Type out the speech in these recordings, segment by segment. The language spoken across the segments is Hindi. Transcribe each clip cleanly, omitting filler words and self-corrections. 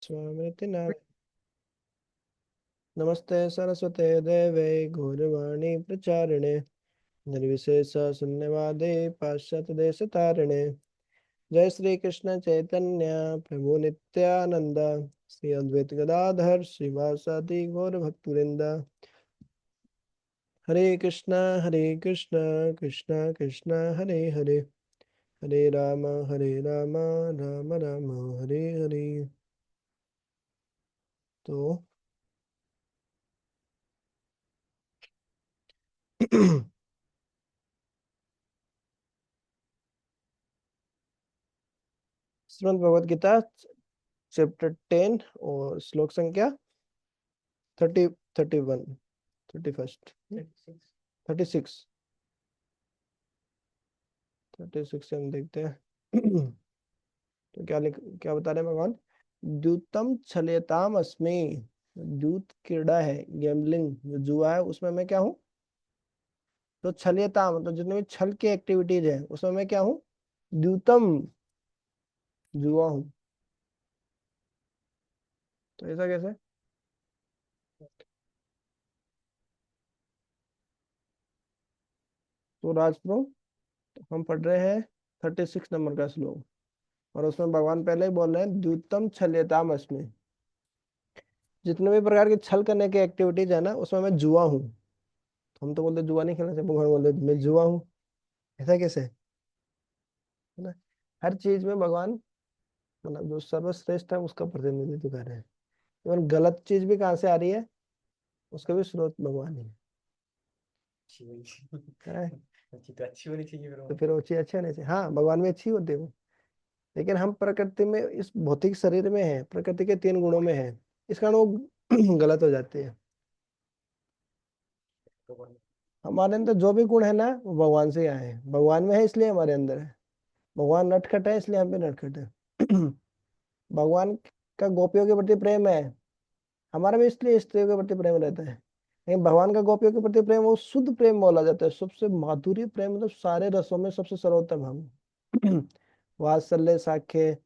स्वामिति नमस्ते सरस्वते देवे गौरवाणी प्रचारिणे निर्विशेष शून्यवादे पाश्चात्य देश तारिणे। जय श्री कृष्ण चैतन्य प्रभु नित्यानंद श्री अद्वैत गदाधर श्रीवासादि गौर भक्तवृंद। हरे कृष्णा कृष्णा कृष्णा हरे हरे, हरे राम राम राम हरे हरे। तो श्रीमद् भगवद गीता चैप्टर 10 और श्लोक संख्या 30, 31, 31, 36 से हम देखते हैं। तो क्या बता रहे हैं भगवान? द्यूतम छलयताम अस्मि। द्यूत क्रीड़ा है, गैम्बलिंग जो जुआ है, उसमें मैं क्या हूँ? तो छलयताम तो जितने भी छल की एक्टिविटीज है उसमें मैं क्या हूँ? द्यूतम, जुआ हूँ। तो ऐसा कैसे? तो राजप्रो हम पढ़ रहे हैं 36 नंबर का श्लोक, और उसमें भगवान पहले ही बोल रहे हैं द्यूतम छलयताम अस्मि। जितने भी प्रकार के छल करने की एक्टिविटीज है ना उसमें मैं जुआ हूँ। हम तो बोलते जुआ नहीं खेलना चाहिए, भगवान बोलते मैं जुआ हूँ। ऐसा कैसे है ना? हर चीज में भगवान मतलब जो सर्वश्रेष्ठ है उसका प्रतिनिधित्व कर रहे हैं। इवन गलत चीज भी कहाँ से आ रही है, उसका भी स्रोत भगवान ही है। तो अच्छी होनी चाहिए फिर तो फिर वो चीज अच्छी होनी चाहिए। हाँ, भगवान में अच्छी होती है वो, लेकिन हम प्रकृति में इस भौतिक शरीर में है, प्रकृति के 3 गुणों में है, इस कारण वो गलत हो जाती है। हमारे अंदर जो भी गुण है ना वो भगवान से ही आए हैं, भगवान में है इसलिए हमारे अंदर है। भगवान नटखट है इसलिए हम भी नटखट है। भगवान का गोपियों के प्रति प्रेम है, हमारा भी इसलिए स्त्रियों के प्रति प्रेम रहता है। लेकिन भगवान का गोपियों के प्रति प्रेम वो शुद्ध प्रेम बोला जाता है, सबसे माधुर्य प्रेम, मतलब सारे रसों में सबसे सर्वोत्तम हम। वात्सल्य साख्य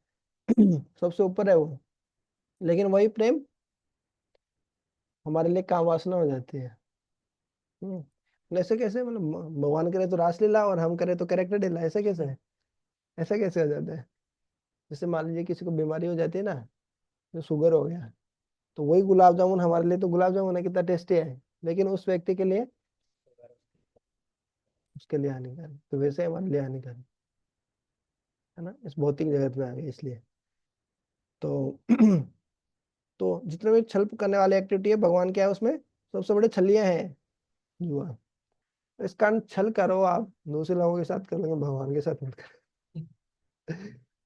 सबसे ऊपर है वो। लेकिन वही प्रेम हमारे लिए काम वासना हो जाती है। ऐसे कैसे? मतलब भगवान करे तो रासलीला और हम करे तो कैरेक्टर डीला, ऐसा कैसे है? ऐसा कैसे हो जाता है? जैसे मान लीजिए किसी को बीमारी हो जाती है ना, जो शुगर हो गया, तो वही गुलाब जामुन हमारे लिए तो गुलाब जामुन है, कितना टेस्टी है, लेकिन उस व्यक्ति के लिए, उसके लिए हानिकारक। तो वैसे हमारे लिए हानिकारक है ना, इस भौतिक जगत में आ गए इसलिए। तो तो जितने भी छल करने वाली एक्टिविटी है भगवान क्या है उसमें? सबसे बड़े छलिया हैं जुआ। तो इस कारण छल करो आप दूसरे लोगों के साथ कर लेंगे, भगवान के साथ मत करो।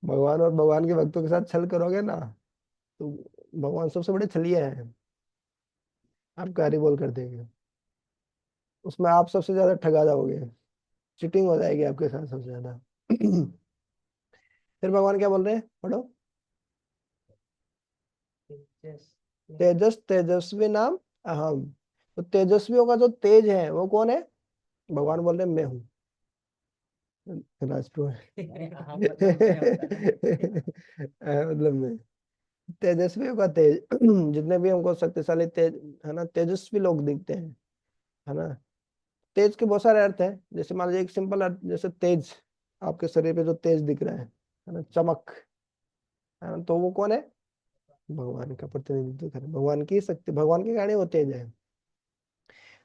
भगवान और भगवान के भक्तों के साथ छल करोगे ना, तो भगवान सबसे बड़े छलिया हैं, आप कार्य बोल कर देंगे, उसमें आप सबसे ज्यादा ठगा जाओगे, चीटिंग हो जाएगी आपके साथ सबसे ज्यादा। फिर भगवान क्या बोल रहे हैं, पढ़ो। तेजस तेजस्वी नाम अहम। तो तेजस्वियों का जो तेज है वो कौन है? भगवान बोल रहे हैं मैं हूँ। राजप्रो है। मतलब मैं तेजस्वियों का तेज। जितने भी हमको शक्तिशाली तेज है ना, तेजस्वी लोग दिखते हैं, है ना। तेज के बहुत सारे अर्थ हैं, जैसे मान लीजिए एक सिंपल अर्थ, जैसे तेज, आपके शरीर पे जो तेज दिख रहा है ना, चमक, है ना, तो वो कौन है? भगवान का प्रतिनिधित्व करे, भगवान की शक्ति, भगवान के कारण वो तेज है।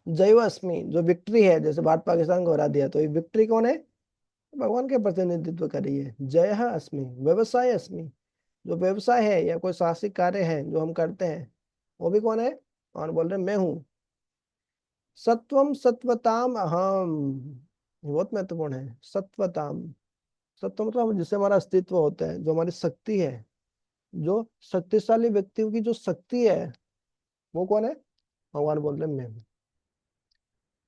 जय अस्मि जो विक्ट्री है, जैसे भारत पाकिस्तान को हरा दिया, तो ये विक्ट्री कौन है? भगवान के प्रतिनिधित्व कर रही है। जय अस्मि व्यवसाय अस्मि, जो व्यवसाय है या कोई साहसिक कार्य है जो हम करते हैं, वो भी कौन है? और बोल रहे हैं मैं हूँ। सत्वम सत्वताम अहम, ये बहुत महत्वपूर्ण है। सत्वताम, सत्व मतलब जिससे हमारा अस्तित्व होता है, जो हमारी शक्ति है, जो शक्तिशाली व्यक्तियों की जो शक्ति है, वो कौन है? भगवान बोल रहे हैं मैं हूँ।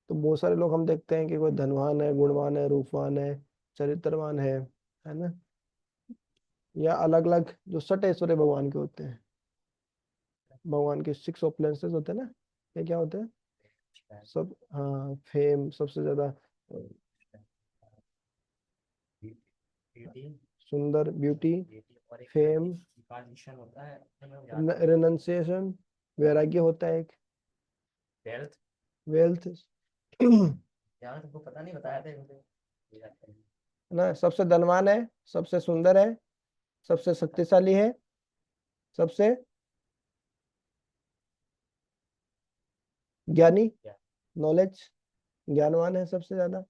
तो बहुत सारे लोग हम देखते हैं कि कोई धनवान है, गुणवान है, रूपवान है, चरित्रवान है ना, या अलग अलग जो सट ऐश्वर्य भगवान के होते हैं। भगवान के 6 ओपुलेंसेस होते हैं ना, ये क्या होते हैं सब? हाँ, फेम सबसे ज्यादा, सुंदर, ब्यूटी, फेम, ट्रांजिशन होता है तो मैं याद नहीं। रिनंसिएशन, वैराग्य होता है एक, वेल्थ। वेल्थ यार तुमको पता नहीं बताया था मुझे। ये याद करेंगे। ना, सबसे धनवान है, सबसे सुंदर है, सबसे शक्तिशाली है, सबसे ज्ञानी, क्या? नॉलेज, ज्ञानवान है सबसे ज्यादा,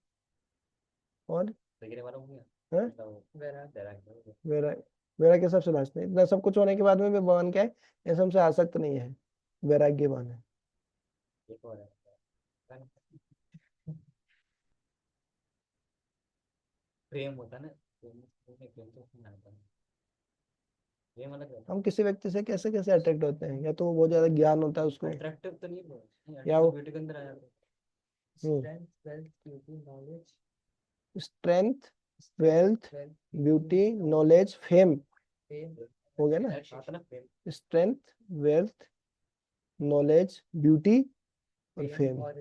और तो ये वाला हो गया। है मतलब वैराग्य हो गया। मेरा, मेरा क्या सबसे लास्ट में, इतना सब कुछ होने के बाद में भी भगवान क्या है, ये सबसे आसक्त नहीं है, वैराग्यवान है। एक और है। प्रेम होता है ना, प्रेम प्रेम तो उसमें आता है। प्रेम अलग रहता हम किसी व्यक्ति से कैसे कैसे अट्रैक्ट होते हैं, या तो वो बहुत ज्यादा ज्ञान होता है उसको, है। अट्रैक्टिव तो नहीं बोल, या अट्रैक्टिव वो ब्यूटी के अंदर आ जाता है। Hmm, strength, wealth, beauty, knowledge. Strength, wealth, wealth, beauty, knowledge, fame, fame. हो गया ना, आता ना fame. Strength, wealth, knowledge, beauty और फेम फेम, और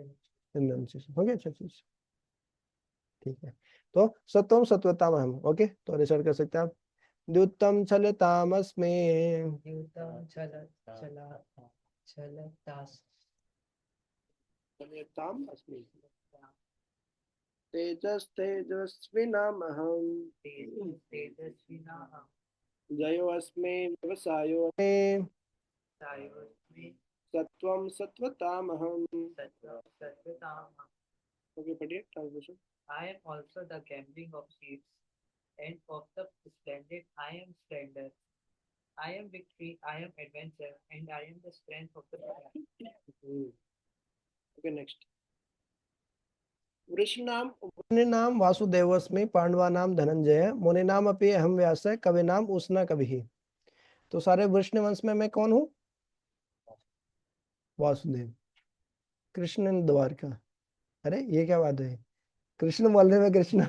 हो गया, अच्छा चीज, ठीक है। तो सत्वम सत्वताम हम, ओके, तो रिसर्च कर सकते हैं आप। द्युतम छलतामस्मे, द्यूतम चला चलतास छलतामस्मि, तेजस तेजस्विनामहम्, तेजस्विना जयोऽस्मि व्यवसायो मे, सायोस्मि सत्वम सत्वतामहम्। सत्वताम। ओके, पढ़िए translation. I am also the gambling of seeds, and of the splendid I am splendor. I am victory, I am adventure, and I am the strength of the planet. Okay, next. वृषणाम वासुदेवस्मि, पांडवानाम धनंजय, मुनीनाम अपि अहम व्यास, कविनाम उष्ण कवि। तो सारे वृष्ण वंश में मैं कौन हूँ? वासुदेव। कृष्ण इन द्वारका, अरे ये क्या बात है, कृष्ण बोल रहे में कृष्ण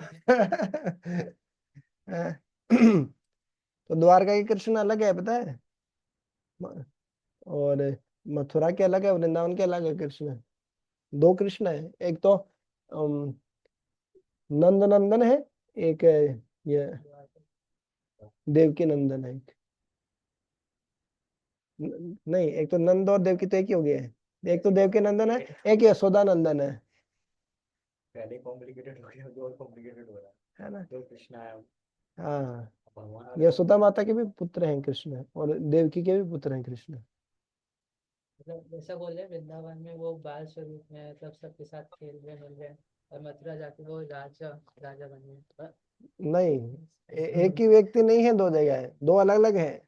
तो द्वारका के कृष्ण अलग है, पता है, और मथुरा के अलग है, वृंदावन के अलग है कृष्ण, दो कृष्ण है, एक तो नंद नंदन है, एक है ये देवकी नंदन है, एक नहीं, एक तो नंद और देवकी तो एक ही हो गया है, एक तो देवकी नंदन है, एक यशोदा नंदन है पहले कॉम्प्लिकेटेड हो गया, दो और कॉम्प्लिकेटेड हो रहा है है। ना। दो कृष्ण आया। हाँ, भगवान आ गए। यशोदा माता के भी पुत्र हैं कृष्ण, और देवकी के भी पुत्र हैं कृष्ण। मतलब ऐसा बोल रहे वृंदावन में वो बाल स्वरूप में मतलब सबके साथ खेल रहे मिल रहे, और मथुरा जाके वो राजा राजा बन गए। नहीं, एक ही व्यक्ति नहीं है, दो जगह है, दो अलग अलग है।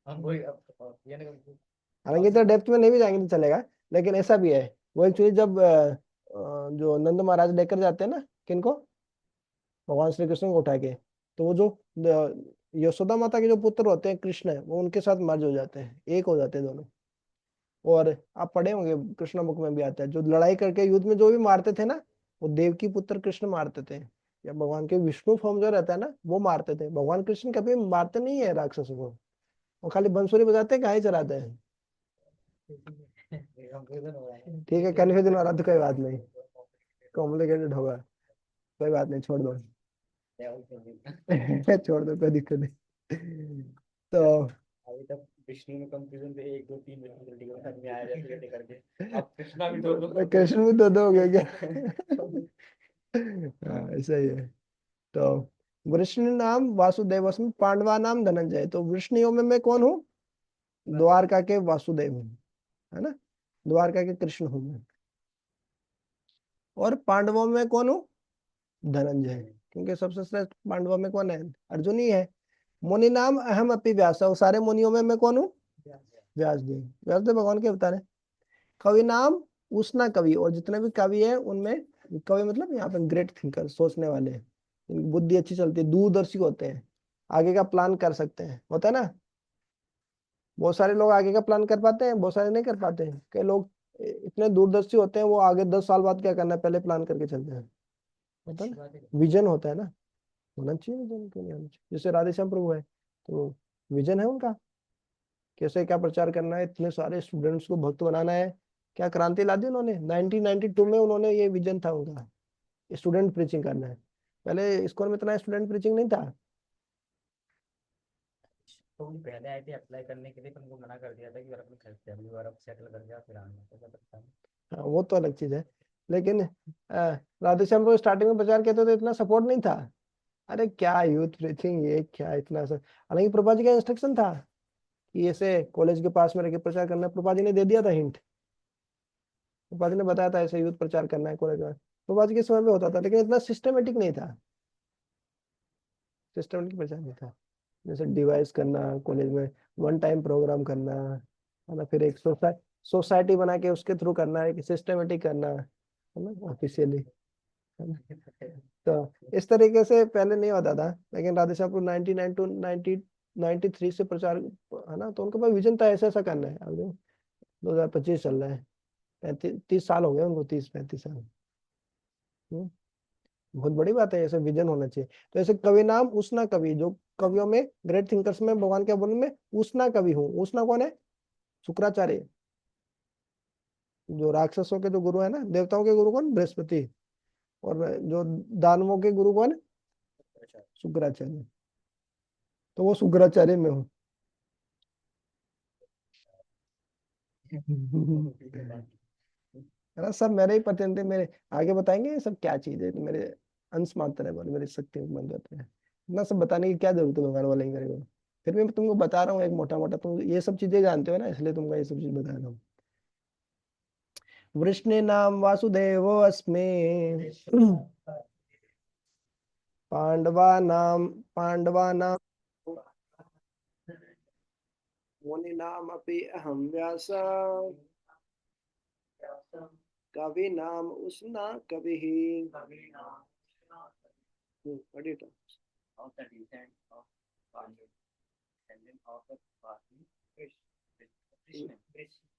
हम वही अब ये ना हालांकि इतना डेप्थ में नहीं भी जाएंगे तो चलेगा, लेकिन ऐसा भी है। वो एक्चुअली जब जो नंद महाराज लेकर जाते हैं ना, किनको, भगवान श्री कृष्ण को उठा के, तो वो जो यशोदा माता के जो पुत्र होते हैं कृष्ण है, वो उनके साथ मर्ज हो जाते हैं, एक हो जाते हैं दोनों। और आप पढ़े होंगे, कृष्ण बुक में भी आता है, जो लड़ाई करके युद्ध में जो भी मारते थे ना, वो देवकी पुत्र कृष्ण मारते थे, या भगवान के विष्णु फॉर्म जो रहता है ना, वो मारते थे। भगवान कृष्ण कभी मारते नहीं है राक्षसों को, वो खाली बंसुरी बजाते हैं, गाय चराते हैं। कंफ्यूजन हो रहा है। ठीक है, कन्फ्यूजन हो रहा तो कोई बात नहीं, कॉम्प्लिकेटेड होगा, कोई बात नहीं, छोड़ दो छोड़ दो, कोई दिक्कत नहीं। तो अभी तक विष्णु में कंफ्यूजन थे, एक दो तीन विष्णु के बाद में आया जैसे कैसे करके, अब कृष्णा भी दो दो कृष्ण भी दो हो गया क्या? हाँ, ऐसा ही है। तो वृष्णि नाम वासुदेव, पांडवा नाम धनंजय, तो वृष्णियों में मैं कौन हूँ? द्वारका के वासुदेव हूँ, है ना, द्वारका के कृष्ण हूँ मैं। और पांडवों में कौन हूँ? धनंजय, क्योंकि सबसे श्रेष्ठ पांडवों में कौन है? अर्जुन ही है। मुनि नाम अहम अपि व्यास, और सारे मुनियों में मैं कौन हूँ? व्यासदेव। व्यासदेव भगवान के अवतार है। कवि नाम उष्णा कवि, और जितने भी कवि है उनमें, कवि मतलब यहाँ पे ग्रेट थिंकर, सोचने वाले, इनकी बुद्धि अच्छी चलती है, दूरदर्शी होते हैं, आगे का प्लान कर सकते हैं, होता है ना। बहुत सारे लोग आगे का प्लान कर पाते हैं, बहुत सारे नहीं कर पाते हैं। कई लोग इतने दूरदर्शी होते हैं, वो आगे 10 साल बाद क्या करना है पहले प्लान करके चलते हैं, होता है ना, विजन होता है ना, होना चाहिए विजन, क्यों नहीं होना चाहिए। जैसे राधेश्याम प्रभु है, तो विजन है उनका, कैसे क्या प्रचार करना है, इतने सारे स्टूडेंट्स को भक्त बनाना है, क्या क्रांति ला दी उन्होंने। 1992 में उन्होंने, ये विजन था उनका, स्टूडेंट प्रीचिंग करना है। पहले इस्कॉन में इतना स्टूडेंट प्रीचिंग नहीं था, तो वो पहले आए थे अप्लाई करने के लिए, पर उनको मना कर दिया था कि अगर अपनी फैमिली वगैरह सेटल कर जाओ फिर आना, तो क्या पता। हाँ, वो तो अलग चीज है। लेकिन राधेश्याम को स्टार्टिंग में प्रचार किया था तो इतना सपोर्ट नहीं था। अरे क्या यूथ प्रीचिंग, ये क्या इतना सा। हालांकि प्रभुपाद जी का इंस्ट्रक्शन था कि ऐसे कॉलेज के पास में रह के प्रचार करना है, प्रभुपाद जी ने दे दिया था हिंट। प्रभुपाद जी ने बताया था ऐसे यूथ प्रचार करना है कॉलेज में, प्रभुपाद जी के समय में होता था, लेकिन इतना सिस्टमेटिक नहीं था। सिस्टमेटिक प्रचार नहीं था। जैसे डिवाइस करना कॉलेज में, वन टाइम प्रोग्राम करना, है ना, फिर एक सोसाइटी बना के उसके थ्रू करना है, कि सिस्टमेटिक करना है ना, ऑफिशियली, है ना। तो इस तरीके से पहले नहीं होता था, लेकिन राधेश्याम को 99 टू 93 से प्रचार, है ना, तो उनके पास विजन था ऐसा ऐसा करना है। अब 2025 चल रहा है, 30 साल हो गए उनको, 30-35 साल। हम्म, बहुत बड़ी बात है, ऐसे विजन होना चाहिए। तो ऐसे कवि नाम उष्णा कवि, जो कवियों में, ग्रेट थिंकर्स में, भगवान के बोलने में उष्णा कवि हूँ। उष्णा कौन है? शुक्राचार्य। जो राक्षसों के जो गुरु है ना, देवताओं के गुरु कौन? बृहस्पति। और जो दानवों के गुरु कौन? शुक्राचार्य। तो वो शुक्राचार्य में हूँ। है ना, सब मेरे ही पतेंते मेरे। आगे बताएंगे ये सब क्या चीज है, तो मेरे अंश मात्र है, और मेरी शक्ति में बन जाते हैं। इतना सब बताने की क्या जरूरत है, भगवान वाला ही करेगा। फिर भी मैं तुमको बता रहा हूँ एक मोटा मोटा, तुम ये सब चीजें जानते हो ना, इसलिए तुमको ये सब चीज बता रहा हूँ। वृष्णि नाम वासुदेवो अस्मि, पांडवा नाम मुनि नाम अपि अहम व्यास, कवि नाम उष्णा कवि। What do you talk? Of the descent of Pandu, descendant of the Vasi, Krishna.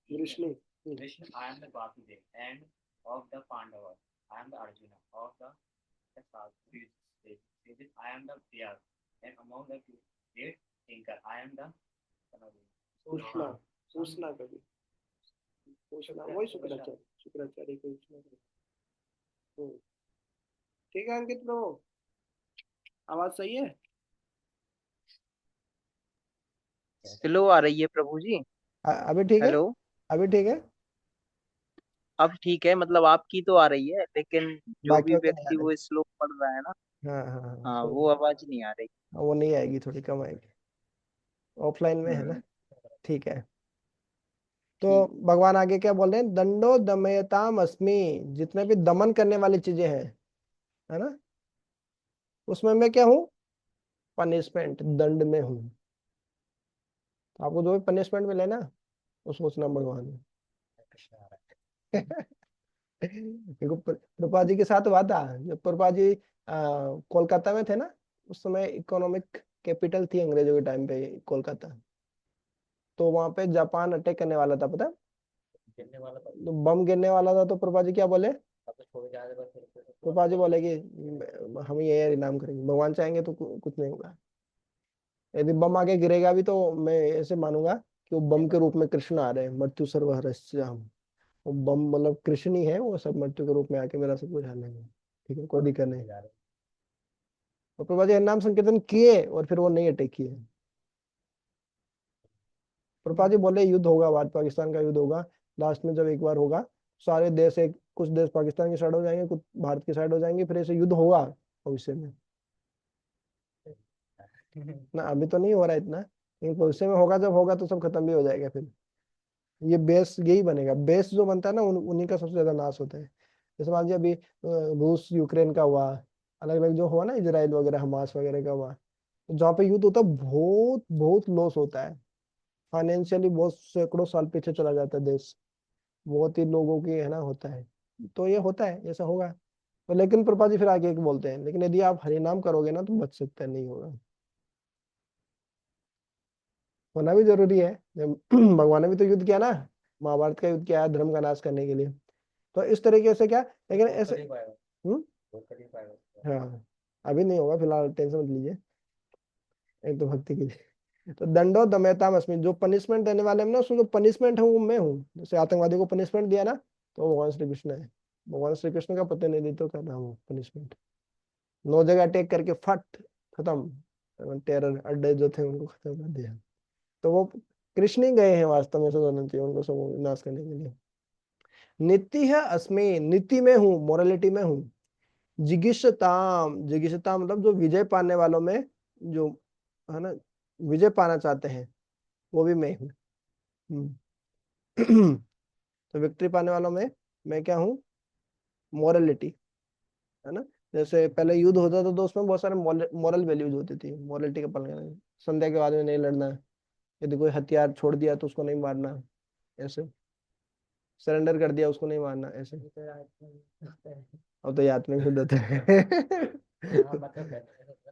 Krishna. Krishna, I am the Vasudev, and of the Pandavas, I am the Arjuna, of the sages, I am the Vyas, and among the great thinker, I am the उष्णा, उष्णा कवि, उष्णा वही शुक्राचार्य, शुक्राचार्य को उष्णा कवि। ठीक है अंकित प्रभु, आवाज सही है? स्लो आ रही है प्रभु जी। अभी ठीक है? हेलो। अभी ठीक है? अब ठीक है, मतलब आपकी तो आ रही है, लेकिन जो भी बाकियों के नहीं आ व्यक्ति रहे। वो स्लो पढ़ रहा है ना, हाँ हाँ हाँ, हाँ कोई वो आवाज नहीं आ रही। वो नहीं आएगी, थोड़ी कम आएगी, ऑफलाइन में है ना। हम्म। ठीक है। तो ठीक। भगवान आगे क्या बोल रहे हैं? दंडो दमयताम अस्मि। जितने भी दमन करने वाली चीजें हैं, है ना, उसमें मैं क्या हूँ? पनिशमेंट, दंड में हूँ। तो आपको जो भी पनिशमेंट मिले ना, वो सोचना भगवान है। देखो प्रभुपा जी के साथ हुआ था, जब प्रभुपा जी कोलकाता में थे ना, उस समय इकोनॉमिक कैपिटल थी अंग्रेजों के टाइम पे कोलकाता। तो वहां पे जापान अटैक करने वाला था, पता है? गिरने वाला था, तो बम गिरने वाला था, तो प्रभुपा जी क्या बोले? अब तो छोड़ जा रहे बस। प्रभुपा जी बोले कि हम ये इनाम करेंगे, भगवान चाहेंगे तो कुछ नहीं होगा। यदि बम आगे गिरेगा भी तो मैं ऐसे मानूंगा कि वो बम के रूप में कृष्ण आ रहे हैं, मृत्यु सर्वहरस्याम। वो बम मतलब कृष्ण ही है, वो सब मृत्यु के रूप में आके मेरा सब कुछ हार लेंगे। ठीक है, कोई दिक्कत नहीं। और प्रभुपाद जी नाम संकीर्तन किए, और फिर वो नहीं अटैक किए। प्रभुपाद जी बोले युद्ध होगा, भारत पाकिस्तान का युद्ध होगा। लास्ट में जब एक बार होगा, सारे देश, एक कुछ देश पाकिस्तान की साइड हो जाएंगे, कुछ भारत की साइड हो जाएंगे, फिर ऐसे युद्ध होगा भविष्य में। ना अभी तो नहीं हो रहा है इतना, लेकिन भविष्य में होगा, जब होगा तो सब खत्म भी हो जाएगा फिर। ये बेस यही बनेगा, बेस जो बनता है ना, उन्हीं का सबसे ज्यादा नाश होता है। जैसे मान लीजिए अभी रूस यूक्रेन का हुआ, अलग अलग जो हुआ ना, इजराइल वगैरह, हमास वगैरह का हुआ, तो जहाँ पे युद्ध होता है बहुत बहुत लॉस होता है। फाइनेंशियली बहुत सैकड़ों साल पीछे चला जाता है देश, बहुत ही लोगों की, है ना, होता है। तो ये होता है, ऐसा होगा। तो लेकिन प्रभुपाद जी फिर आगे एक बोलते हैं, लेकिन यदि आप हरि नाम करोगे ना तो बच सकते हैं, नहीं होगा। होना भी जरूरी है। जब भगवान ने भी तो युद्ध किया ना, महाभारत का युद्ध किया है धर्म का नाश करने के लिए। तो इस तरीके से क्या, लेकिन ऐसे। हम्म। हाँ, अभी नहीं होगा फिलहाल, टेंशन मत लीजिए। एक तो भक्ति कीजिए। तो दंडो दमयताम अस्मि, जो पनिशमेंट देने वाले में ना, उसमें जो पनिशमेंट है वो मैं हूँ। जैसे आतंकवादी को पनिशमेंट दिया ना, तो वो भगवान श्री कृष्ण है। भगवान श्री कृष्ण का प्रतिनिधित्व कर रहा हूँ, पनिशमेंट। 9 जगह अटैक करके फट खत्म। टेरर अड्डे जो थे उनको खत्म कर दिया। तो वो कृष्ण ही गए हैं वास्तव में, ऐसा होना चाहिए, उनको सब विनाश करने के लिए। नीति है अस्मि, नीति में हूँ, मोरालिटी में हूँ। जिगीषताम, जिगीषताम मतलब जो विजय पाने वालों में, जो है ना विजय पाना चाहते हैं, वो भी मैं हूँ। तो विक्ट्री पाने वालों में मैं क्या हूँ? मोरलिटी, है ना। जैसे पहले युद्ध होता था तो उसमें बहुत सारे मॉरल वैल्यूज होती थी, मोरलिटी का पालन करना। संध्या के बाद में नहीं लड़ना, यदि कोई हथियार छोड़ दिया तो उसको नहीं मारना, ऐसे सरेंडर कर दिया उसको नहीं मारना, ऐसे। अब तो याद में युद्ध होता है। हाँ मतलब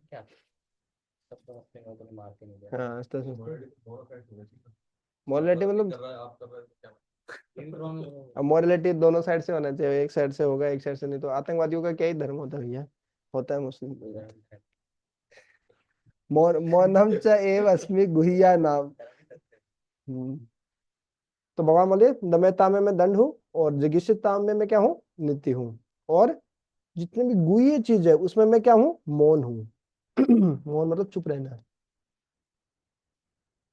क्या सबको अपने को तो मार के नहीं दिया। हाँ मोरलिटी मतलब, अब मोरलिटी दोनों साइड से होना चाहिए, एक साइड से होगा एक साइड से नहीं, तो आतंकवादियों का क्या ही धर्म होता है भैया, होता है मुस्लिम। मौनम च एव अस्मि गुह्या नाम। हम्म। तो भगवान बोले दमयता में मैं दंड हूँ, और जिगीषिता में मैं क्या हूँ? नित्य हूँ। और जितने भी गुह्य चीज है उसमें मैं क्या हूँ? मौन हूँ। मौन मतलब चुप रहना।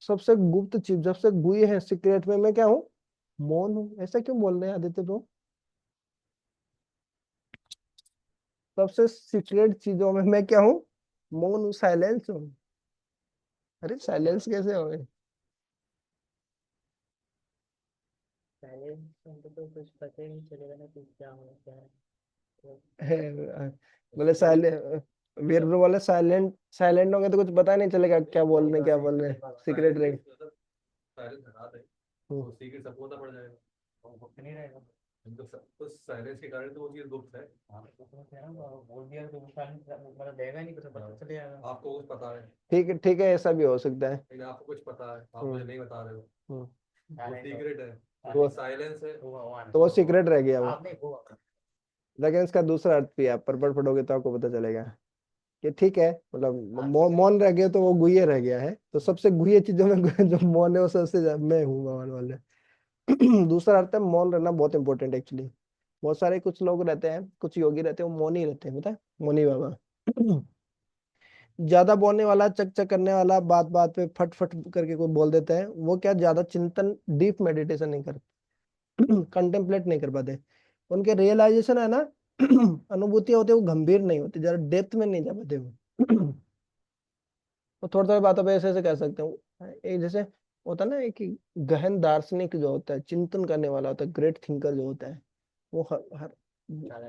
सबसे गुप्त चीज, सबसे गुह्य है, सीक्रेट में मैं क्या हूँ? मौन हूँ। ऐसा क्यों बोल रहे हैं आदित्य तो? सबसे सीक्रेट चीजों में मैं क्या हूँ? मौन हूँ, साइलेंस हूँ। अरे साइलेंस कैसे हो गए? पहले उनको तो कुछ पता ही नहीं चलेगा ना कि क्या हो क्या है। बोले साइलेंट, वीर ब्रो बोले साइलेंट, साइलेंट होंगे तो कुछ पता नहीं चलेगा क्या बोल रहे, क्या बोल रहे। सीक्रेट रहे। सीक्रेट सबको पता पड़ जाएगा, वो गुप्त नहीं रहेगा। तो साइलेंस के कारण तो वो चीज गुप्त है। हाँ तो मैं कह रहा हूँ बोल दिया तो मतलब देगा नहीं, तो पता चल जाएगा। आपको कुछ पता है ठीक है, ऐसा भी हो सकता है। लेकिन आपको कुछ पता है, आप मुझे नहीं बता रहे हो, हम्म। वो सीक्रेट है, वो साइलेंस है। तो वो सीक्रेट रह गया वो। आप नहीं वो लेकिन इसका दूसरा अर्थ भी है, आप पढ़ पढ़ोगे तो आपको पता चलेगा कि ठीक है, मतलब मौन रह गया तो वो गुह्य रह गया है। तो सबसे गुह्य चीजों में जो मौन है वो सबसे मैं हूँ भगवान वाले। दूसरा अर्थ है मौन रहना बहुत इंपॉर्टेंट एक्चुअली। बहुत सारे कुछ लोग रहते हैं, कुछ योगी रहते हैं, वो मौन ही रहते हैं, पता है, मौनी बाबा। ज्यादा बोलने वाला, चक चक करने वाला, बात बात पे फट फट करके कोई बोल देता है, वो क्या ज्यादा चिंतन, डीप मेडिटेशन नहीं करते, कंटेम्पलेट नहीं कर पाते। उनके रियलाइजेशन है ना, अनुभूति होती है, वो गंभीर नहीं होती, जरा डेप्थ में नहीं जा पाते वो। वो थोड़ी थोड़ी बातों पे ऐसे ऐसे कह सकते हैं। एक जैसे होता है ना, एक गहन दार्शनिक जो होता है, चिंतन करने वाला होता है, ग्रेट थिंकर जो होता है, वो हर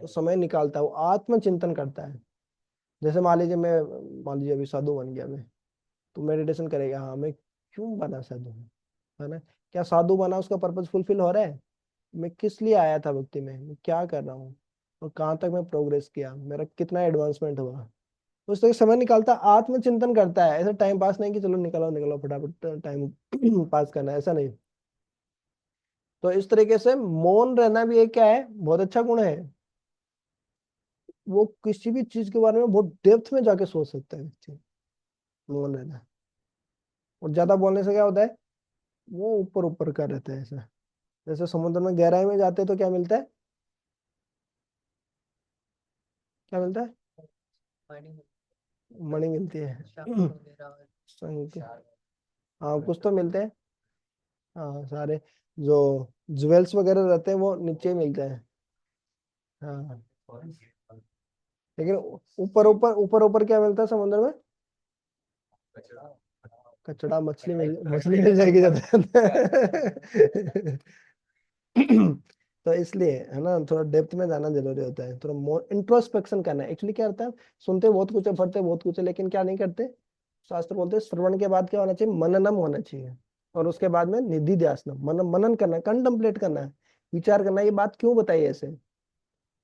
वो समय निकालता है, वो आत्मचिंतन करता है। जैसे मान लीजिए अभी साधु बन गया मैं, तो मेडिटेशन करेगा, हाँ मैं क्यों बना साधु, है ना। क्या साधु बना उसका पर्पज फुलफिल हो रहा है? मैं किस लिए आया था भक्ति में, मैं क्या कर रहा हूँ, और कहाँ तक मैं प्रोग्रेस किया, मेरा कितना एडवांसमेंट हुआ। तो उस तरह समय निकालता, आत्मचिंतन करता है। ऐसा टाइम पास नहीं कि चलो निकलो निकलो फटाफट टाइम पास करना है, ऐसा नहीं। तो इस तरीके से मौन रहना भी एक क्या है, बहुत अच्छा गुण है। वो किसी भी चीज के बारे में बहुत डेप्थ में जाके सोच सकता है व्यक्ति, मौन रहना। और ज्यादा बोलने से क्या होता है, वो ऊपर ऊपर का रहता है ऐसा। जैसे समुद्र में गहराई में जाते हैं तो क्या मिलता है? क्या मिलता है? मणि मिलती है। शंख। हाँ कुछ तो मिलते हैं। हाँ सारे जो ज्वेल्स वगैरह रहते हैं वो नीचे ही मिलते हैं। हाँ लेकिन ऊपर ऊपर क्या मिलता है समुद्र में? कचड़ा, मछली मिल जाएगी ज्यादा। तो इसलिए है ना, थोड़ा डेप्थ में जाना जरूरी होता है, थोड़ा मोर इंट्रोस्पेक्शन करना है। एक्चुअली क्या होता है, सुनते बहुत कुछ है, पढ़ते बहुत कुछ है, लेकिन क्या नहीं करते। शास्त्र बोलते हैं श्रवण के बाद क्या होना चाहिए? मननम होना चाहिए। और उसके बाद में निधि ध्यासनम, मनन करना, कंtemplate करना है, विचार करना है, ये बात क्यों बताई ऐसे,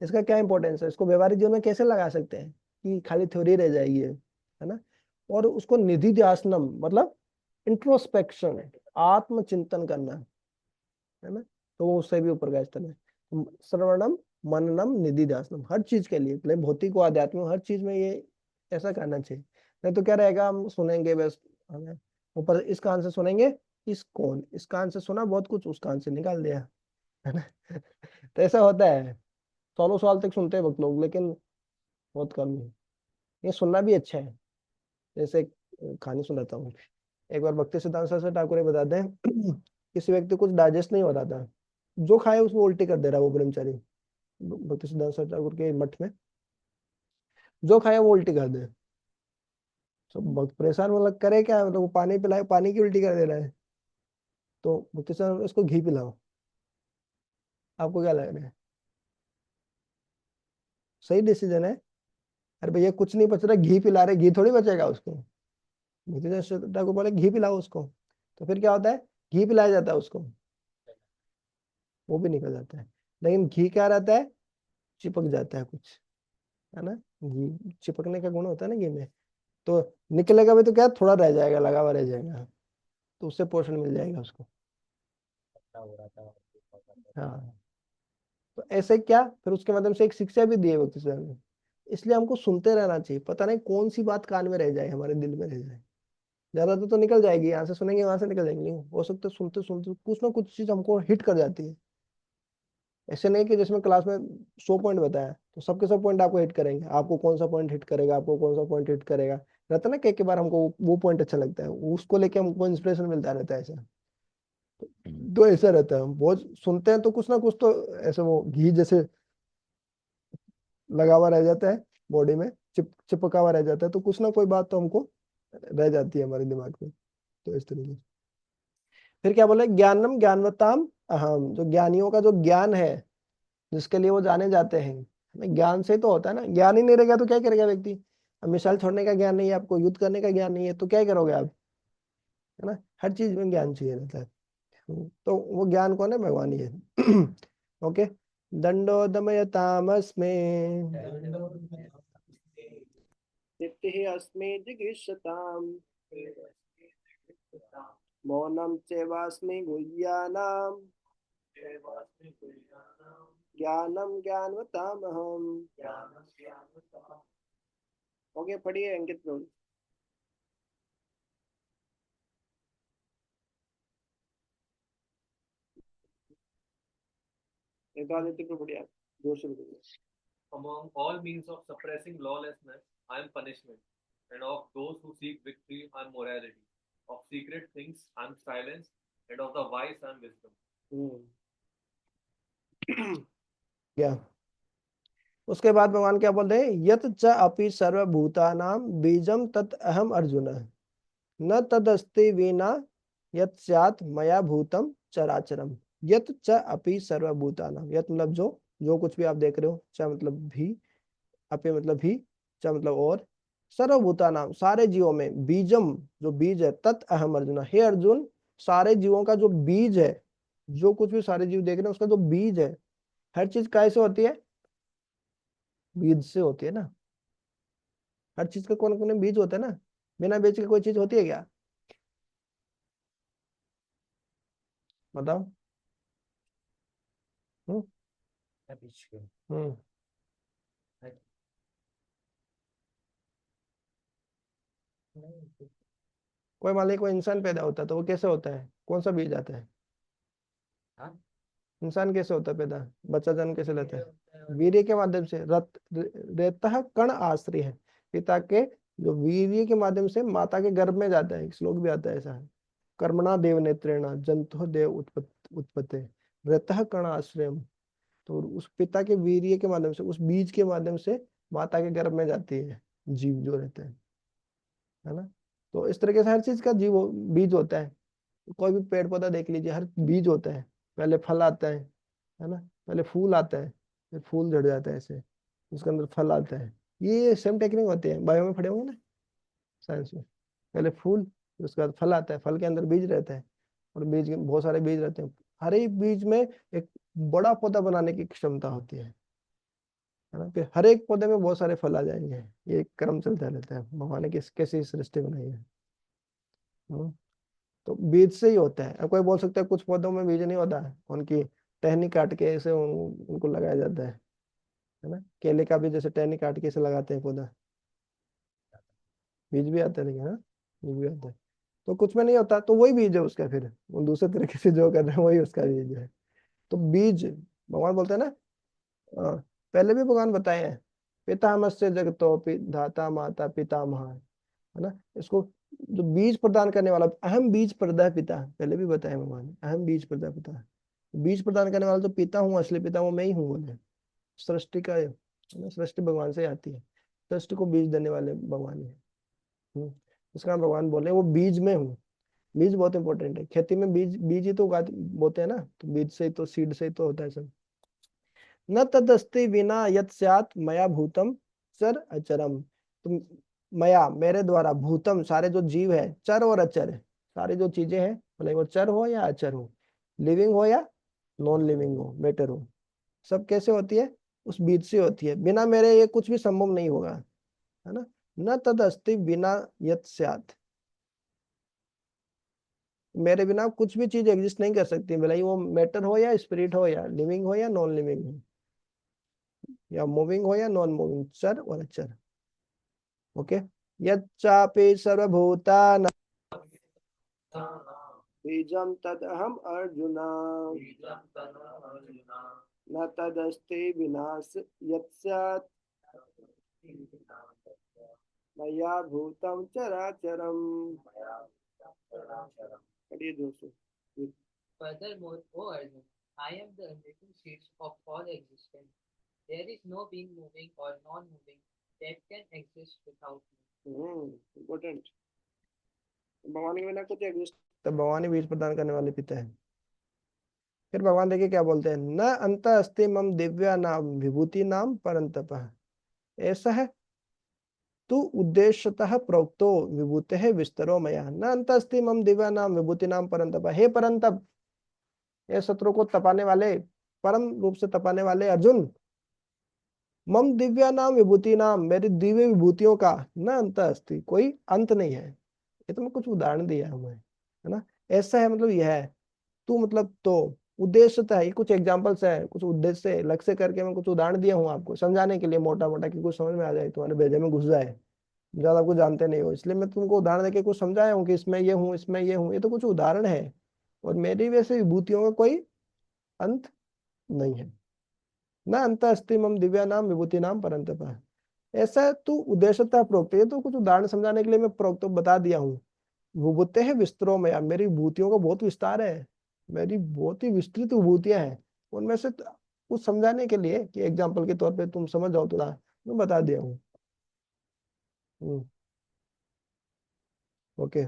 इसका क्या इंपॉर्टेंस है, इसको व्यवहारिक जीवन में कैसे लगा सकते हैं, कि खाली थ्योरी रह जाएगी है ना। और उसको निधि ध्यासनम मतलब इंट्रोस्पेक्शन, आत्मचिंतन करना, है ना। तो वो उससे भी ऊपर का स्तर है। श्रवणम, मननम, निधि ध्यासनम, हर चीज के लिए, भले भौतिक को आध्यात्मिक, हर चीज में ये ऐसा करना चाहिए। नहीं तो क्या रहेगा, हम सुनेंगे बस, हमें ऊपर इस कान से सुनेंगे, इस कान से सुना बहुत कुछ, उस कान से निकाल दिया, है ना। तो ऐसा होता है, 100 साल तक सुनते हैं भक्त लोग, लेकिन बहुत कम है। ये सुनना भी अच्छा है। जैसे कहानी सुनाता हूँ। एक बार भक्ति सिद्धांत सरस्वती ठाकुर ये बताते हैं किसी व्यक्ति को कुछ डाइजेस्ट नहीं हो रहा था, जो खाए उसको उल्टी कर दे रहा है वो ब्रह्मचारी, भक्ति सिद्धांत सरस्वती ठाकुर के मठ में जो खाए वो उल्टी कर दे। सब बहुत परेशान, मतलब करे क्या, मतलब वो पानी पिलाए, पानी की उल्टी कर दे रहा है। तो भक्ति सिद्धांत इसको घी पिलाओ। आपको क्या लग रहा है, सही डिसीजन है? अरे भैया कुछ नहीं बच रहा, घी पिला रहे, घी थोड़ी बचेगा उसको। भक्ति सिद्धांत सरस्वती ठाकुर बोले घी पिलाओ उसको। तो फिर क्या होता है, घी पिलाया जाता है उसको, वो भी निकल जाता है। लेकिन घी क्या रहता है, चिपक जाता है कुछ, है ना। घी चिपकने का गुण होता है ना घी में। तो निकलेगा भी तो क्या, थोड़ा रह जाएगा, लगा हुआ रह जाएगा, तो उससे पोषण मिल जाएगा उसको। हो रहा था। हाँ, तो ऐसे क्या, फिर उसके माध्यम से एक शिक्षा भी दी है भक्ति सिद्धांत ने। इसलिए हमको सुनते रहना चाहिए, पता नहीं कौन सी बात कान में रह जाए, हमारे दिल में रह जाए। ज्यादातर तो निकल जाएगी, यहाँ से सुनेंगे वहां से निकल जाएंगे, नहीं हो सकता सुनते सुनते कुछ ना कुछ चीज हमको हिट कर जाती है। ऐसे नहीं कि जिसमें क्लास में 100 पॉइंट बताया तो सबके सब पॉइंट आपको हिट करेंगे, आपको कौन सा पॉइंट हिट करेगा, आपको कौन सा पॉइंट हिट करेगा। रहता है ना, कई बार हमको वो पॉइंट अच्छा लगता है, उसको लेके हमको इंस्पिरेशन मिलता रहता है ऐसा। तो ऐसा रहता है, हम बहुत सुनते हैं तो कुछ ना कुछ तो ऐसे वो घी जैसे लगा हुआ रह जाता है बॉडी में, चिपका हुआ रह जाता है, तो कुछ ना कोई बात तो हमको रह जाती है हमारे दिमाग में। तो इस तरीके से फिर क्या बोले, ज्ञानम ज्ञानवताम अहम, जो ज्ञानियों का जो ज्ञान है, जिसके लिए वो जाने जाते हैं, हमें ज्ञान से तो होता है ना। ज्ञान ही नहीं रहेगा तो क्या करेगा व्यक्ति। अब मिसाइल छोड़ने का ज्ञान नहीं है आपको, युद्ध करने का ज्ञान नहीं है, तो क्या करोगे आप, है ना। हर चीज में ज्ञान चाहिए रहता है। तो वो ज्ञान कौन है, भगवान ही है। ओके, दंडो दमयतामस्मे स्थितिः अस्मि जिगीषताम् मौनं चैवास्मि गुह्यानाम् ज्ञानम ज्ञानवतामहम्। ओके, पढ़िए अंकित प्रभु। आदित्य प्रभु बढ़िया, जोर से बोलिए। Among all means of suppressing lawlessness, I am punishment, and of those who seek victory, I am morality. Of secret things, I am silence, and of the wise, I am wisdom. क्या उसके बाद भगवान क्या बोल रहे हैं, यत च अपि सर्वभूतानां बीजम तत् अहम अर्जुन, न तदस्ति विना यत स्यात् मया भूतम चराचरम। यत च अपि सर्वभूतानां, यत मतलब जो कुछ भी आप देख रहे हो, च मतलब भी, अपि मतलब भी, च मतलब और, सर्वभूतानां सारे जीवों में, बीजम जो बीज है, तत् अहम अर्जुन, हे अर्जुन सारे जीवों का जो बीज है, जो कुछ भी सारे जीव देख रहे हैं उसका जो बीज है, हर चीज कैसे होती है, बीज से होती है ना। हर चीज का कौन कौन बीज होता है ना, बिना बीज के कोई चीज होती है क्या, बताओ। हम्म हम्म कोई मान लीजिए कोई इंसान पैदा होता है तो वो कैसे होता है, कौन सा बीज आता है। हाँ? इंसान कैसे होता है पैदा, बच्चा जन्म कैसे लेता है, वीर्य के माध्यम से। रेतः कण आश्रय है, पिता के जो वीर्य के माध्यम से माता के गर्भ में जाता है, एक श्लोक भी आता है ऐसा है, कर्मणा देव नेत्रेण जंतु देव उत्पत्ति रेतः कण आश्रय। तो उस पिता के वीर्य के माध्यम से, उस बीज के माध्यम से माता के गर्भ में जाती है जीव जो रहते हैं, है ना। तो इस तरीके से हर चीज का बीज होता है। कोई भी पेड़ पौधा देख लीजिए, हर बीज होता है, पहले फल आता है ना, पहले फूल आता है, फिर फूल झड़ जाता है ऐसे, उसके अंदर फल आता है। ये सेम टेक्निक होती है, बायो में पढ़े होंगे ना, साइंस में। पहले फूल, फिर उसके बाद फल आता है, फल के अंदर बीज रहता है, और बीज के बहुत सारे बीज रहते हैं। हर एक बीज में एक बड़ा पौधा बनाने की क्षमता होती है ना। फिर हर एक पौधे में बहुत सारे फल आ जाएंगे, ये एक क्रम चलता रहता है, भगवान ने कैसी सृष्टि बनाई है। हम्म। तो बीज से ही होता है। अब कोई बोल सकता है कुछ पौधों में बीज नहीं होता है, उनकी टहनी काट के ऐसे उनको लगाया जाता है ना। केले का भी जैसे टहनी काट के ऐसे लगाते हैं पौधा, बीज भी आता है, लेकिन हाँ, बीज भी आता है। तो कुछ में नहीं होता तो वही बीज है उसका, फिर वो दूसरे तरीके से जो कर रहे हैं वही उसका बीज है। तो बीज भगवान बोलते हैं ना, पहले भी भगवान बताए हैं, पितामहस्य जगतो धाता माता पितामह, है ना। इसको जो बीज प्रदान करने वाला, अहम बीज प्रदा पिता, पहले भी बताया भगवान ने, अहम बीज प्रदा पिता। बीज प्रदान करने वाला जो पिता हूँ, असली पिता वो मैं ही हूँ बोले। सृष्टि का है ना, सृष्टि भगवान से आती है, सृष्टि को बीज देने वाले भगवान है। इसका नाम भगवान बोले वो बीज में हूँ। बीज बहुत इंपॉर्टेंट है, खेती में बीज, बीज ही तो उगाते बोते हैं ना, तो बीज से ही तो, सीड से ही तो होता है सब। न तदस्ति विना यत् स्यात् मया भूतम चर अचरम। तुम, मया मेरे द्वारा, भूतम सारे जो जीव है, चर और अचर है, सारी जो चीजें हैं, भले वो चर हो या अचर हो, लिविंग हो या नॉन लिविंग हो, मैटर हो, सब कैसे होती है, उस बीज से होती है। बिना मेरे ये कुछ भी संभव नहीं होगा, है ना। न तदस्ति बिना यत् स्यात्, मेरे बिना कुछ भी चीज एग्जिस्ट नहीं कर सकती, भले ही वो मैटर हो या स्पिरिट हो या लिविंग हो या नॉन लिविंग हो, या मूविंग हो या नॉन मूविंग, चर और अचर। ओके। यच्चापि सर्वभूतानां बीजं तदहम् अर्जुन, न तदस्ति विनाश यत् मया भूतं चराचरम्। पढ़िए दोस्तों। Furthermore, O Arjun, I am the living seeds of all existence. There is no being moving or non-moving that can exist without me. Important. भगवान के बिना कुछ एग्जिस्ट, तब भगवान ही बीज प्रदान करने वाले पिता है। फिर भगवान देखिए क्या बोलते हैं, न अंत अस्ति मम दिव्या नाम विभूति नाम परंतप। ऐसा है तू उद्देश्यतः प्रोक्तो विभूते विस्तरो मया, न अंत अस्ति मम दिव्या नाम विभूति नाम परंतप। हे परंतप, ये शत्रु को तपाने वाले, परम रूप से तपाने वाले अर्जुन, मम दिव्या नाम विभूति नाम, मेरी दिव्य विभूतियों का न अंत अस्ति, कोई अंत नहीं है। ये तो मैं कुछ उदाहरण दिया हूं मैं, है ना। ऐसा है मतलब यह है, तू मतलब तो उद्देश्यता है, ये कुछ एग्जांपल्स है, कुछ उद्देश्य लक्ष्य करके मैं कुछ उदाहरण दिया हूँ आपको समझाने के लिए, मोटा मोटा कि कुछ समझ में आ जाए, तुम्हारे भेजे में घुस जाए, ज्यादा कुछ जानते नहीं हो, इसलिए मैं तुमको उदाहरण देके कुछ समझाया हूँ कि इसमें ये हूँ, इसमें ये हूँ, ये तो कुछ उदाहरण है, और मेरी वैसे विभूतियों का कोई अंत नहीं है। न अंत अस्ति मम दिव्या नाम विभूति नाम परंतप। ऐसा तू उद्देश्यता प्रोक्त, ये तो कुछ उदाहरण समझाने के लिए मैं प्रोक्त बता दिया हूँ। विभूते है विस्तरो में, मेरी विभूतियों का बहुत विस्तार है, मेरी बहुत ही विस्तृत विभूतियां हैं, उनमें से कुछ समझाने के लिए कि एग्जाम्पल के तौर पे तुम समझ जाओ थोड़ा, मैं बता दिया हूँ। ओके।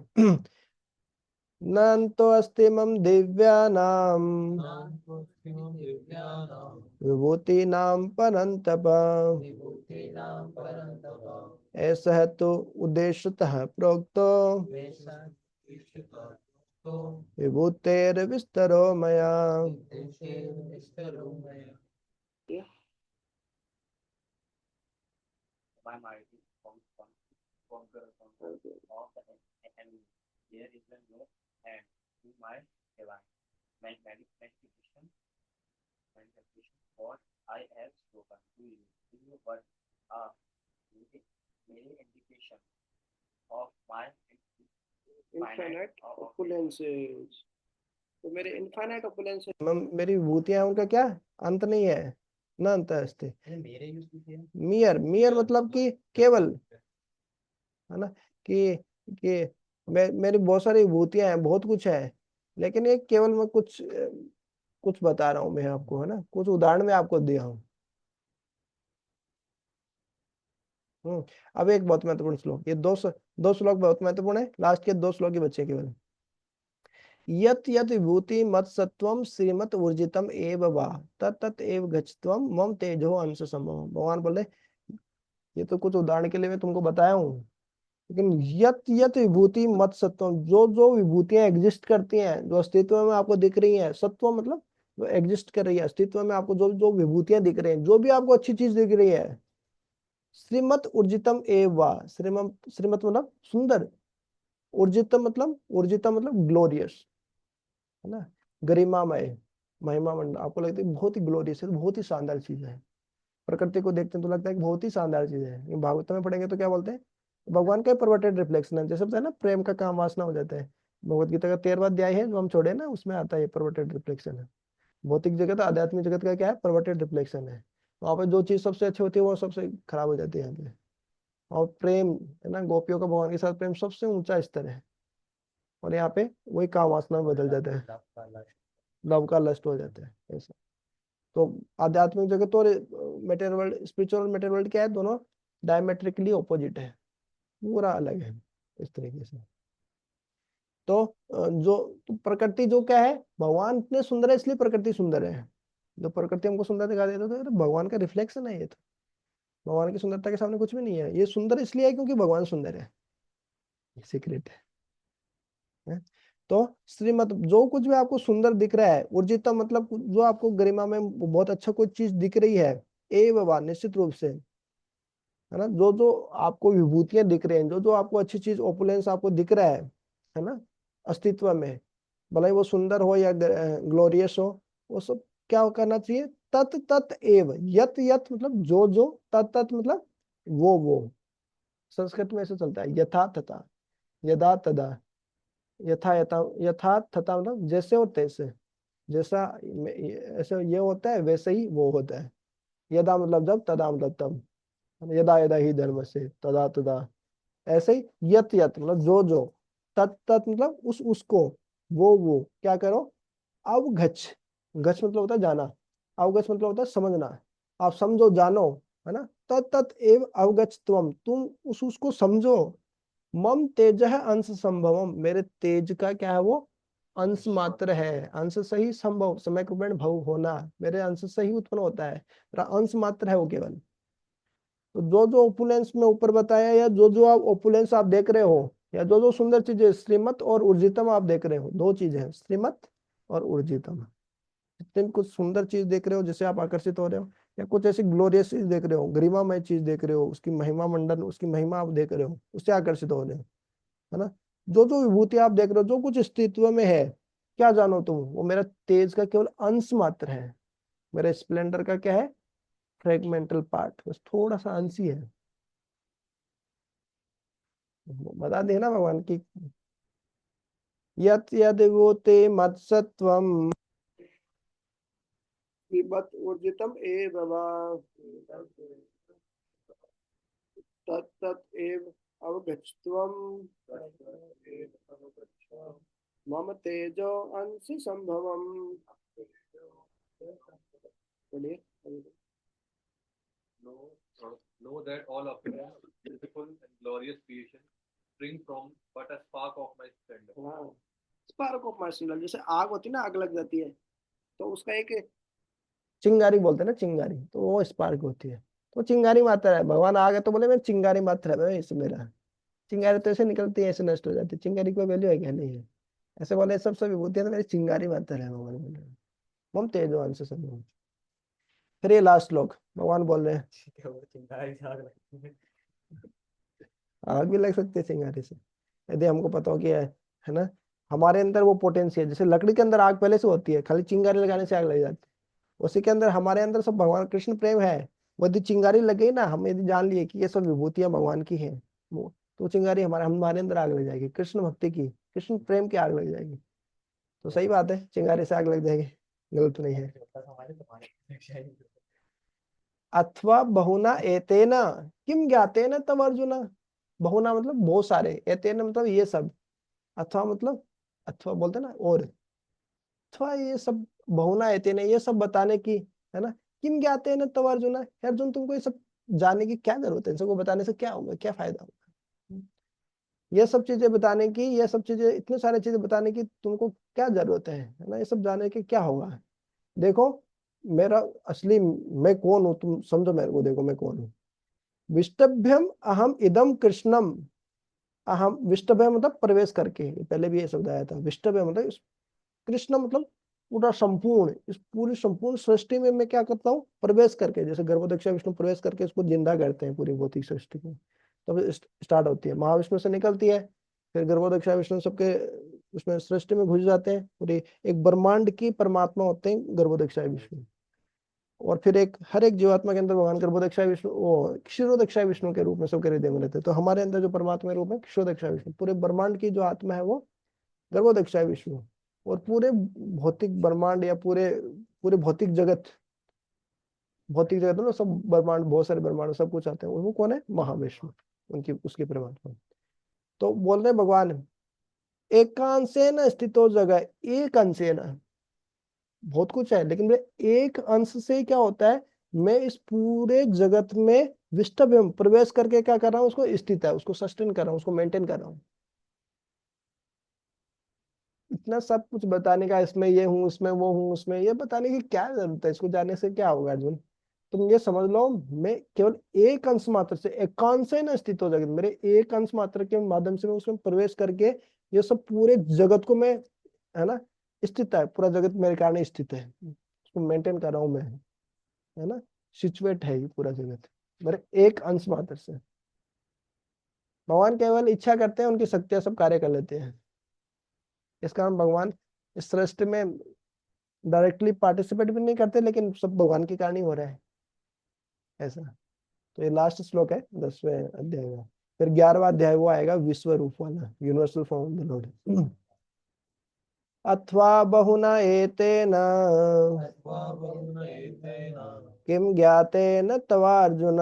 नन्तो अस्ति मम दिव्यानाम विभूतीनां परन्तप। ऐसा है तो उद्देश्यतः प्रोक्तो विभूतेर्विस्तरो मया। My might is conquer of the enemy. There is no end to my divine manifestation what I have spoken to you but many indication of my infinite opulences, तो मेरे इनफाइनाइट opulences, मेरी विभूतियां उनका क्या अंत नहीं है, न अंत अस्ति। मियर, मियर मतलब कि केवल, है ना, कि मेरी बहुत सारी विभूतियां हैं, बहुत कुछ है, लेकिन ये केवल मैं कुछ बता रहा हूँ मैं आपको, है ना, कुछ उदाहरण मैं आपको दिया हूँ। अब एक बहुत महत्वपूर्ण श्लोक, ये दो श्लोक बहुत महत्वपूर्ण है, लास्ट के 2 श्लोक ही बचे केवल। यत यत विभूति मत सत्वम श्रीमत ऊर्जितम एव वा तत एव गच्छत्वम मम तेजो अंश संभव। भगवान बोले ये तो कुछ उदाहरण के लिए मैं तुमको बताया हूँ, लेकिन यत यत विभूति मत सत्वम, जो जो विभूतियां एग्जिस्ट करती हैं, जो अस्तित्व में आपको दिख रही हैं, सत्व मतलब जो एग्जिस्ट कर रही है, अस्तित्व में आपको जो जो विभूतियां दिख रही हैं, जो भी आपको अच्छी चीज दिख रही है, श्रीमत ऊर्जितम एव वा, श्रीमत मतलब सुंदर, ऊर्जितम मतलब ग्लोरियस, है ना, गरिमामय, महिमा मंड, आपको लगता है बहुत ही ग्लोरियस है, बहुत ही शानदार चीज है, प्रकृति को देखते हैं तो लगता है कि बहुत ही शानदार चीज है। भागवत में पढ़ेंगे तो क्या बोलते हैं, भगवान का परवर्टेड रिफ्लेक्शन है, जैसे बताया ना प्रेम का काम वासना हो जाता है, भगवत गीता का 13वां अध्याय है जो हम छोड़े ना, उसमें आता है परवर्टेड रिफ्लेक्शन है। भौतिक जगत आध्यात्मिक जगत का क्या है, परवर्टेड रिफ्लेक्शन है। वहां पर जो चीज सबसे अच्छी होती है वो सबसे खराब हो जाती है यहाँ पे। और प्रेम है ना, गोपियों का भगवान के साथ प्रेम सबसे ऊंचा स्तर है, और यहाँ पे वही काम वासना में बदल जाता है, लव का लस्ट हो जाता है ऐसा। तो आध्यात्मिक जगत और मेटेरियल वर्ल्ड, स्पिरिचुअल और मेटेरियल वर्ल्ड क्या है, दोनों डायमेट्रिकली ऑपोजिट है, पूरा अलग है इस तरीके से। तो जो तो प्रकृति जो क्या है, भगवान इतने सुंदर है इसलिए प्रकृति सुंदर है। जो प्रकृति हमको सुंदर दिखा देता है तो भगवान का रिफ्लेक्शन है ये तो, भगवान की सुंदरता के सामने कुछ भी नहीं है। ये सुंदर इसलिए है क्योंकि भगवान सुंदर है, सीक्रेट है। तो श्रीमत जो कुछ भी आपको सुंदर दिख रहा है, ऊर्जितम मतलब जो आपको गरिमा में बहुत अच्छा कोई चीज दिख रही है, ए बाबा निश्चित रूप से है ना, जो जो आपको विभूतियां दिख रही हैं, जो जो आपको अच्छी चीज ओपुलेंस आपको दिख रहा है ना, अस्तित्व में, भले ही वो सुंदर हो या ग्लोरियस हो, वो सब क्या करना चाहिए, तत् तत् एव, यत यत मतलब जो जो, तत् तत् मतलब वो संस्कृत में ऐसे चलता है, यथा तथा, यदा तदा, यथा यथा, यथा तथा मतलब जैसे और तैसे, जैसा ऐसे ये होता है वैसे ही वो होता है, यदा मतलब जब, तदा मतलब तब, यदा यदा ही धर्म से, तदा तदा, ऐसे ही यत यत मतलब जो जो, तत् तत् मतलब उस उसको, वो क्या करो, अवगछ, गच मतलब होता है जाना, अवगछ मतलब होता है समझना, आप समझो जानो, है ना, तत् तत् एव अवगछ त्वम, तुम उस उसको समझो, मम तेज है अंश संभवम, मेरे तेज का क्या है वो अंश मात्र है, अंश से ही संभव, समय कृपेण भव होना, मेरे अंश से ही उत्पन्न होता है, मेरा अंश मात्र है वो केवल। तो जो जो ओपुलेंस में ऊपर बताया, या जो जो आप ओपुलेंस आप देख रहे हो, या जो जो सुंदर चीजें श्रीमत और ऊर्जितम आप देख रहे हो, दो चीजें हैं, श्रीमत और ऊर्जितम। जितने भी कुछ सुंदर चीज देख रहे हो जिससे आप आकर्षित हो रहे हो, या कुछ ऐसी ग्लोरियस चीज देख रहे हो, गरिमामय चीज देख रहे हो, उसकी महिमा मंडन, उसकी महिमा आप देख रहे हो, उससे आकर्षित हो रहे हो, है ना, जो जो विभूति आप देख रहे हो, जो कुछ अस्तित्व में है, क्या जानो तुम, वो मेरा तेज का केवल अंश मात्र है, मेरे स्प्लेंडर का क्या है, फ्रेगमेंटल पार्ट, बस थोड़ा सा अंश ही है। बता देना भगवान की, यत यद वो ते मत्सत्वम, मत ऊर्जितम ए बाबा, तत् तत् एव अवगच्छत्वम, मम तेजो अंश संभवम। बोलिए। Know that all appearance, beautiful and glorious creation, spring from but a spark of my splendor. हाँ, स्पार्क ऑफ मार्शल, जैसे आग होती है ना, आग लग जाती है तो उसका एक चिंगारी बोलते हैं ना, चिंगारी, तो वो स्पार्क होती है, तो चिंगारी मात्रा है, भगवान आ गए तो बोले मैं चिंगारी मात्रा है इस मेरा, चिंगारी तो ऐसे निकलती है, ऐसे नष्ट हो जाती है, चिंगारी कोई वैल्यू है क्या, नहीं है, ऐसे बोले सब सब विभूतियां तो मेरी चिंगारी मात्रा है, भगवान बोले, मम तेजवान से सब। फिर ये लास्ट श्लोक भगवान बोल रहे हैं, आग भी लग सकती है चिंगारी से, यदि हमको पता हो कि है ना, हमारे अंदर वो पोटेंशियल, जैसे लकड़ी के अंदर आग पहले से होती है, खाली चिंगारी लगाने से आग लग जाती है, उसी के अंदर हमारे अंदर सब भगवान कृष्ण प्रेम है, वो यदि चिंगारी लग गई ना, हम यदि जान लिए कि ये सब विभूतियां भगवान की हैं, वो तो चिंगारी हमारे अंदर आग लग जाएगी, कृष्ण भक्ति की, कृष्ण प्रेम की आग लग जाएगी। तो सही बात है, चिंगारी से आग लग जाएगी, गलत नहीं है। अथवा बहुना एतेना किम ज्ञातेन तब अर्जुन, बहुना मतलब बहुत सारे, एतेन मतलब ये सब, अथवा मतलब, अथवा बोलते ना, और अथवा ये सब, बहुना एतेन ये सब बताने की, है ना, किम ज्ञातेन तब अर्जुन, हे अर्जुन तुमको ये सब जानने की क्या जरूरत है, सबको बताने से क्या होगा, क्या फायदा होगा, ये सब चीजें बताने की, ये सब चीजें, इतने सारे चीजें बताने की तुमको क्या जरूरत है ना, ये सब जानने की क्या होगा। देखो मेरा असली मैं कौन हूँ, तुम समझो मेरे को, देखो मैं कौन हूँ, विष्टभ्यम अहम इदम कृष्णम, अहम विष्टभ्य मतलब प्रवेश करके, पहले भी ये शब्द आया था, विष्टभ्य मतलब कृष्ण मतलब पूरा संपूर्ण, इस पूरी संपूर्ण सृष्टि में मैं क्या करता हूँ, प्रवेश करके, जैसे गर्भोदक्षा विष्णु प्रवेश करके इसको जिंदा करते हैं पूरी भौतिक सृष्टि को, तब स्टार्ट होती है, महाविष्णु से निकलती है, फिर गर्भोदक्षा विष्णु सबके उसमें सृष्टि में घुस जाते हैं, पूरी एक ब्रह्मांड की परमात्मा होते हैं गर्भोदक्षा विष्णु, और फिर एक हर एक जीवात्मा के अंदर भगवान गर्भोदक्षा विष्णु, वो क्षीरोदक्षा विष्णु के रूप में सबके हृदय में रहते हैं, तो हमारे अंदर जो परमात्मा रूप है क्षीरोदक्षा विष्णु, पूरे ब्रह्मांड की जो आत्मा है वो गर्भोदक्षा विष्णु, और पूरे भौतिक ब्रह्मांड या पूरे पूरे भौतिक जगत, भौतिक जगत में सब ब्रह्मांड, बहुत सारे ब्रह्मांड सब कुछ आते हैं, वो कौन है, महाविष्णु, उनकी उसकी परमात्मा। तो बोल रहे भगवान एकांशेन स्थितो जगह, एक अंशेन, बहुत कुछ है लेकिन एक अंश से क्या होता है, मैं इस पूरे जगत में विष्टभ्यम प्रवेश करके क्या कर रहा हूँ, उसको स्थित है, उसको सस्टेन कर रहा हूँ, उसको मेंटेन कर रहा हूँ। इतना सब कुछ बताने का, इसमें ये हूँ, इसमें वो हूँ, उसमें ये बताने की क्या जरूरत है, इसको जानने से क्या होगा अर्जुन। तुम ये समझ लो, मैं केवल एक अंश मात्र से, एकांश है ना स्थित हो जगत, मेरे एक अंश मात्र के माध्यम से मैं उसमें प्रवेश करके ये सब पूरे जगत को मैं, है ना, स्थित है, पूरा जगत मेरे कारण स्थित है, उसको मेंटेन कर रहा हूँ मैं, है ना, सिचुएट है ये पूरा जगत मेरे एक अंश मात्र से। भगवान केवल इच्छा करते हैं, उनकी शक्तियां सब कार्य कर लेते हैं। इस कारण भगवान इस सृष्टि में डायरेक्टली पार्टिसिपेट भी नहीं करते, लेकिन सब भगवान के कारण ही हो रहा है ऐसा। तो ये लास्ट श्लोक है 10वें अध्याय का। फिर 11वां अध्याय वो आएगा विश्व रूप वाला, universal form of the Lord. अथवा बहुना एतेन किम ज्ञातेन तवार्जुन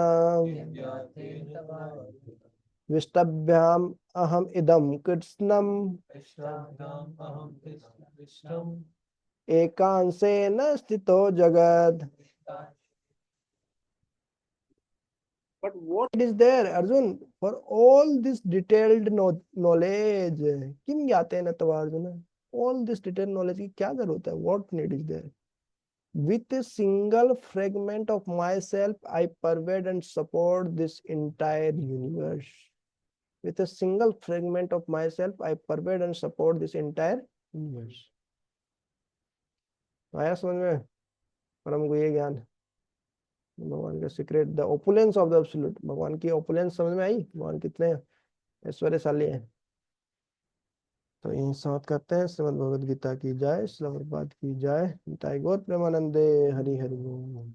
विष्टभ्याम अहम इदम कृत्स्नम एकांशेन स्थितो जगत। But what is there, Arjun, for all this detailed knowledge? किम ज्ञाते न तव Arjun? All this detailed knowledge की क्या जरूरत है? What need is there? With a single fragment of myself, I pervade and support this entire universe. With a single fragment of myself, I pervade and support this entire universe. आया समझ में? परम को ये ज्ञान, भगवान का secret, the opulence of the absolute, भगवान की ओपुलेंस समझ में आई, भगवान कितने ऐश्वर्यशाली है। तो यही समाप्त करते हैं। श्रीमद् भगवद गीता की जय, श्रील प्रभुपाद की जय, निताई गौर प्रेमानंदे, हरि हरि बोल।